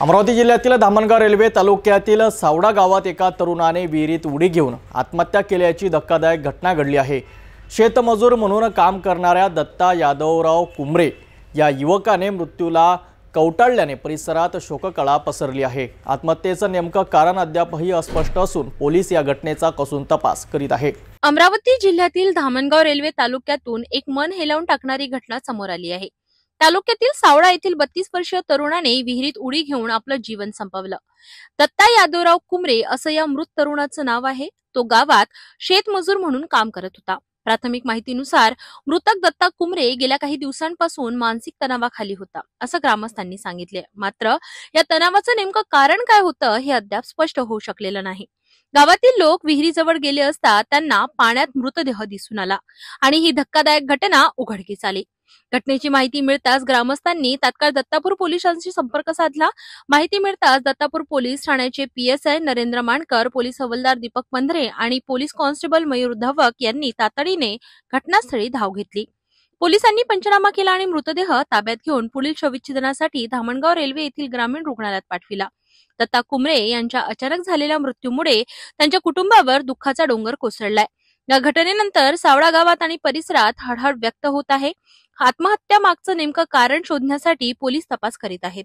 अमरावती जिल्ह्यातील धामणगाव रेल्वे तालुक्यातील सावडा गावात एका तरुणाने विहिरीत उडी घेऊन आत्महत्या केल्याची धक्कादायक घटना घडली आहे। शेतमजूर म्हणून काम करणाऱ्या दत्ता यादवराव कुमरे या युवकाने मृत्यूला कवटाळल्याने परिसरात शोककळा पसरली आहे। आत्महत्येचं नेमकं कारण अद्यापही अस्पष्ट असून पोलीस या घटनेचा कसून तपास करीत आहे। अमरावती जिल्ह्यातील धामणगाव रेल्वे तालुक्यातून एक मन हेलावून टाकणारी घटना समोर आली आहे। तालुक्यातील सावडा येथील 32 वर्षीय तरुणाने विहिरीत उडी घेऊन आपलं जीवन संपवलं। दत्ता यादवराव कुमरे असं या मृत तरुणाचं नाव आहे। तो गावात शेतमजूर म्हणून काम करत होता। प्राथमिक माहितीनुसार मृतक दत्ता कुमरे गेल्या काही दिवसांपासून मानसिक तणावाखाली होता असं ग्रामस्थांनी सांगितले। मात्र या तणावाचं नेमकं कारण काय होतं हे अद्याप स्पष्ट होऊ शकलेलं नाही। गावातील लोक विहिरीजवळ गेले असता त्यांना पाण्यात मृतदेह दिसून आला आणि ही धक्कादायक घटना उघडकीस आली। घटनेची माहिती मिळताच ग्रामस्थांनी तात्काळ दत्तापूर पोलिसांशी संपर्क साधला। माहिती मिळताच दत्तापूर पोलीस ठाण्याचे पीएसआय नरेंद्र मानकर, पोलीस हवालदार दीपक पंधरे आणि पोलीस कॉन्स्टेबल मयूर धवक यांनी तातडीने घटनास्थळी धाव घेतली। पोलिसांनी पंचनामा केला आणि मृतदेह ताब्यात घेऊन पुढील शवविच्छेदनासाठी धामणगाव रेल्वे येथील ग्रामीण रुग्णालयात पाठविला। दत्ता कुमरे यांच्या अचानक झालेल्या मृत्यूमुळे त्यांच्या कुटुंबावर दुःखाचा डोंगर कोसळलाय। या घटनेनंतर सावडा गावात आणि परिसरात हळहळ व्यक्त होत आहे। आत्महत्या मागचं नेमकं कारण शोधण्यासाठी पोलीस तपास करीत आहेत।